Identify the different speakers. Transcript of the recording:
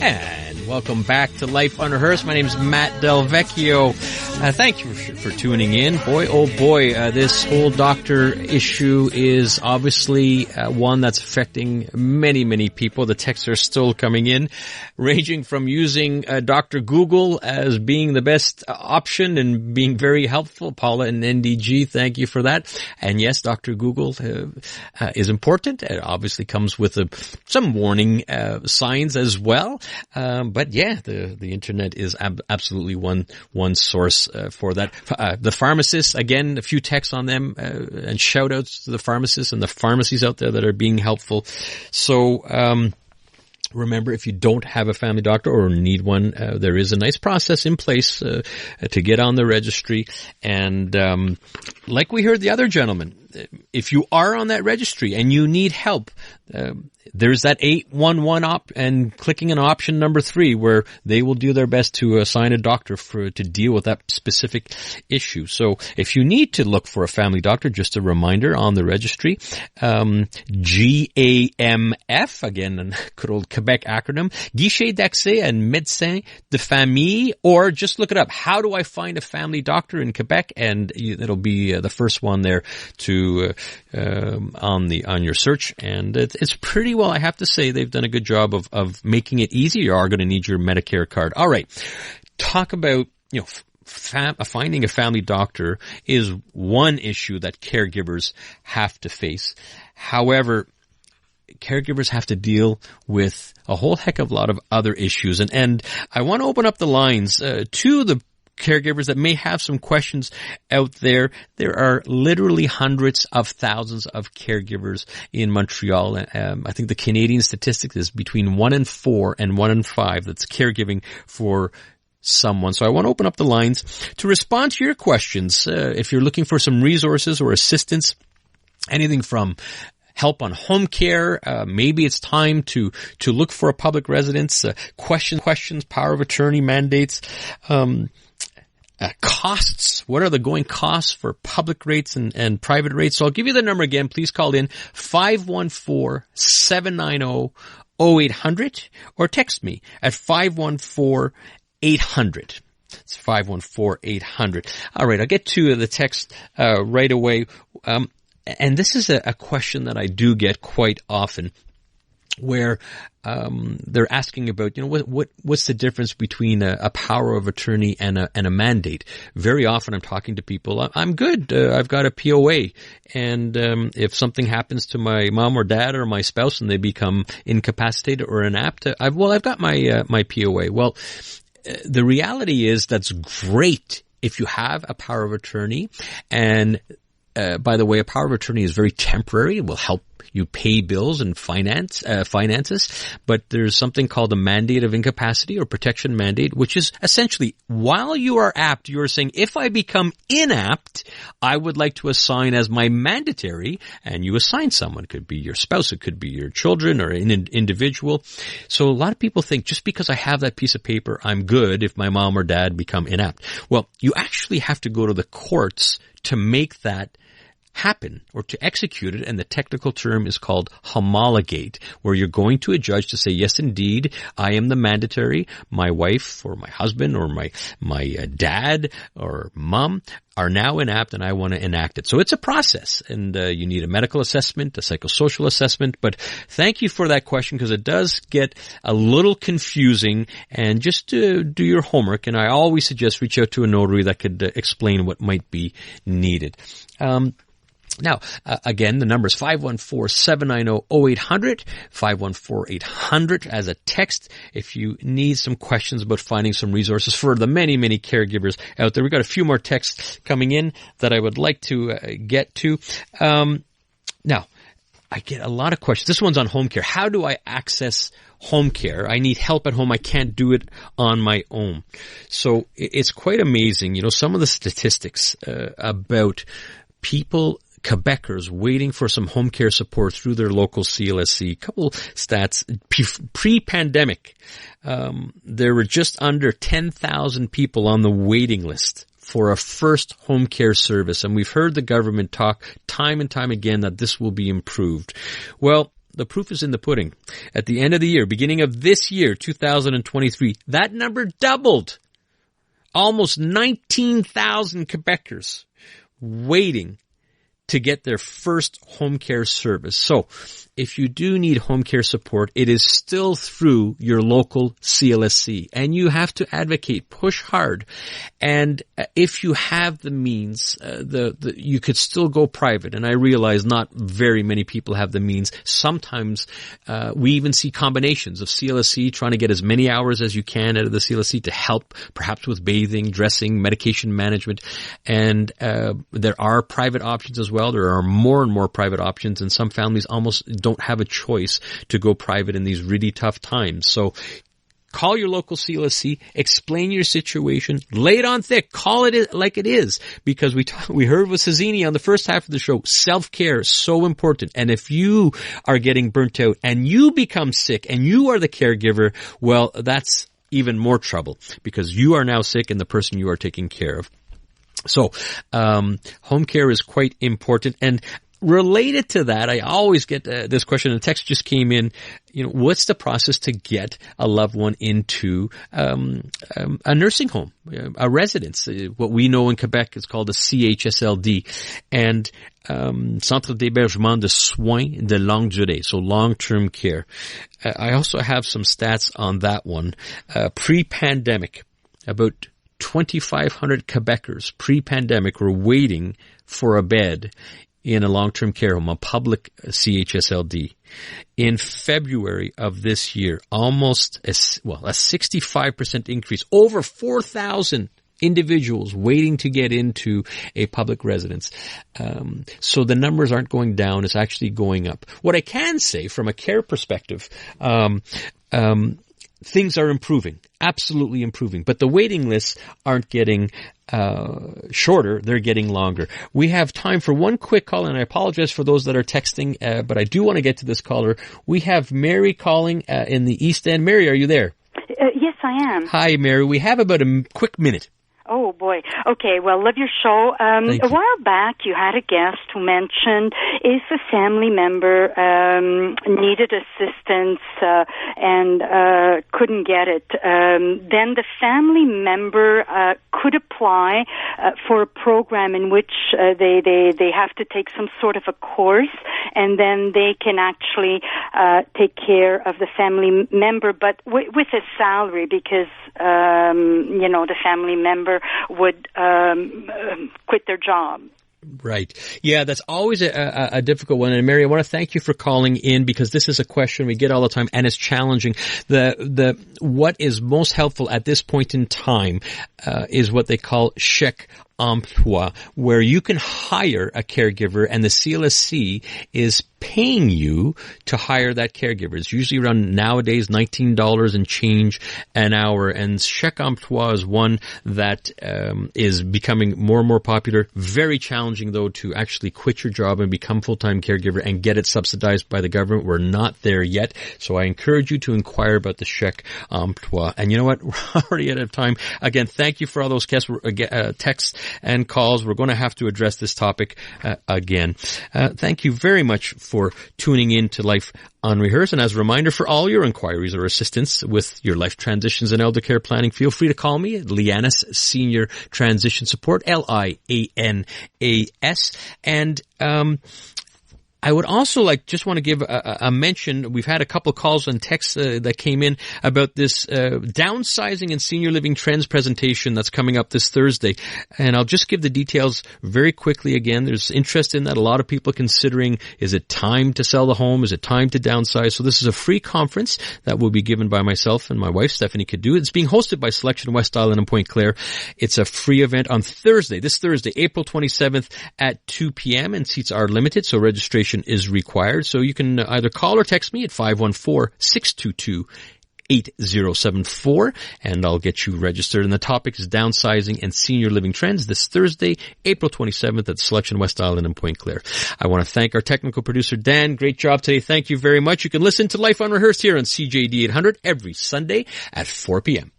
Speaker 1: And welcome back to Life Unrehearsed. My name is Matt Del Vecchio. Thank you for tuning in. Boy, oh boy, this whole doctor issue is obviously one that's affecting many, many people. The texts are still coming in, ranging from using Dr. Google as being the best option and being very helpful. Paula and NDG, thank you for that. And yes, Dr. Google is important. It obviously comes with some warning signs as well. But yeah, the internet is absolutely one source for that. The pharmacists, again, a few texts on them, and shout outs to the pharmacists and the pharmacies out there that are being helpful. So, remember, if you don't have a family doctor or need one, there is a nice process in place to get on the registry. And like we heard the other gentleman, if you are on that registry and you need help, there's that 811 and clicking on option number 3 where they will do their best to assign a doctor to deal with that specific issue. So if you need to look for a family doctor, just a reminder on the registry, GAMF, again, a good old Quebec acronym, Guichet d'accès and médecin de famille, or just look it up. How do I find a family doctor in Quebec? And it'll be the first one there to on your search, and it's pretty well, I have to say, they've done a good job of making it easy. You are going to need your Medicare card. All right, talk about finding a family doctor is one issue that caregivers have to face. However, caregivers have to deal with a whole heck of a lot of other issues, and I want to open up the lines to the caregivers that may have some questions out there. There are literally hundreds of thousands of caregivers in Montreal. I think the Canadian statistic is between 1 in 4 and 1 in 5 that's caregiving for someone. So I want to open up the lines to respond to your questions. If you're looking for some resources or assistance, anything from help on home care, maybe it's time to look for a public residence, questions, power of attorney mandates, costs. What are the going costs for public rates and private rates? So I'll give you the number again. Please call in 514-790-0800 or text me at 514-800. It's 514-800. All right, I'll get to the text right away. And this is a question that I do get quite often, where they're asking about, what's the difference between a power of attorney and a mandate? Very often I'm talking to people, I'm good, I've got a POA, and if something happens to my mom or dad or my spouse and they become incapacitated or inapt, I've got my POA. Well, the reality is that's great if you have a power of attorney, and by the way, a power of attorney is very temporary. It will help you pay bills and finances, but there's something called a mandate of incapacity or protection mandate, which is essentially, while you are apt, you are saying, if I become inapt, I would like to assign as my mandatory, and you assign someone. It could be your spouse, it could be your children, or an individual. So a lot of people think, just because I have that piece of paper, I'm good if my mom or dad become inapt. Well, you actually have to go to the courts to make that happen or to execute it, and the technical term is called homologate, where you're going to a judge to say, yes, indeed, I am the mandatory. My wife or my husband or my dad or mom are now inapt and I want to enact it. So it's a process, and you need a medical assessment, a psychosocial assessment. But thank you for that question, because it does get a little confusing, and just do your homework. And I always suggest reach out to a notary that could explain what might be needed. Now, again, the number is 514-790-0800, 514-800 as a text if you need some questions about finding some resources for the many, many caregivers out there. We've got a few more texts coming in that I would like to get to. Now, I get a lot of questions. This one's on home care. How do I access home care? I need help at home. I can't do it on my own. So it's quite amazing. Some of the statistics about people, Quebecers, waiting for some home care support through their local CLSC. A couple stats. Pre-pandemic, there were just under 10,000 people on the waiting list for a first home care service. And we've heard the government talk time and time again that this will be improved. Well, the proof is in the pudding. At the end of the year, beginning of this year, 2023, that number doubled. Almost 19,000 Quebecers waiting to get their first home care service. So, if you do need home care support, it is still through your local CLSC. And you have to advocate, push hard. And if you have the means, you could still go private. And I realize not very many people have the means. Sometimes we even see combinations of CLSC trying to get as many hours as you can out of the CLSC to help perhaps with bathing, dressing, medication management. And there are private options as well. There are more and more private options, and some families almost don't have a choice to go private in these really tough times. So call your local CLSC, explain your situation, lay it on thick, call it like it is, because we heard with Cezini on the first half of the show, self-care is so important. And if you are getting burnt out and you become sick and you are the caregiver, well, that's even more trouble because you are now sick and the person you are taking care of. So, home care is quite important. And related to that, I always get this question, and a text just came in, what's the process to get a loved one into a nursing home, a residence? What we know in Quebec is called a CHSLD, and Centre d'hébergement de soins de longue durée, so long-term care. I also have some stats on that one. Pre-pandemic, about 2,500 Quebecers pre-pandemic were waiting for a bed in a long-term care home, a public CHSLD. In February of this year, almost a 65% increase, over 4,000 individuals waiting to get into a public residence. So the numbers aren't going down, it's actually going up. What I can say from a care perspective, things are improving, absolutely improving, but the waiting lists aren't getting shorter, they're getting longer. We have time for one quick call, and I apologize for those that are texting, but I do want to get to this caller. We have Mary calling in the East End. Mary, are you there?
Speaker 2: Yes, I am.
Speaker 1: Hi, Mary. We have about a quick minute.
Speaker 2: Oh, boy. Okay, well, love your show. A while back, you had a guest who mentioned if a family member needed assistance and couldn't get it, then the family member could apply for a program in which they have to take some sort of a course, and then they can actually take care of the family member, but with a salary, because, the family member would quit their job.
Speaker 1: Right. Yeah, that's always a difficult one. And Mary, I want to thank you for calling in, because this is a question we get all the time and it's challenging. What is most helpful at this point in time is what they call chèque emploi, where you can hire a caregiver and the CLSC is paying you to hire that caregiver. It's usually around nowadays $19 and change an hour, and chèque emploi is one that is becoming more and more popular. Very challenging, though, to actually quit your job and become full-time caregiver and get it subsidized by the government. We're not there yet, so I encourage you to inquire about the chèque emploi. And you know what? We're already out of time. Again, thank you for all those texts and calls. We're going to have to address this topic again. Thank you very much for tuning in to Life Unrehearsed. And as a reminder, for all your inquiries or assistance with your life transitions and elder care planning, feel free to call me at Lianas Senior Transition Support, Lianas. And I would also just want to give a mention. We've had a couple of calls and texts that came in about this downsizing and senior living trends presentation that's coming up this Thursday. And I'll just give the details very quickly again. There's interest in that. A lot of people considering, is it time to sell the home? Is it time to downsize? So this is a free conference that will be given by myself and my wife, Stephanie Cadu. It's being hosted by Selection West Island and Point Claire. It's a free event on this Thursday, April 27th at 2 p.m. and seats are limited, so registration is required. So you can either call or text me at 514-622-8074 and I'll get you registered. And the topic is downsizing and senior living trends this Thursday, April 27th at Selection West Island and Point Claire. I want to thank our technical producer, Dan. Great job today. Thank you very much. You can listen to Life Unrehearsed here on CJD 800 every Sunday at 4 p.m.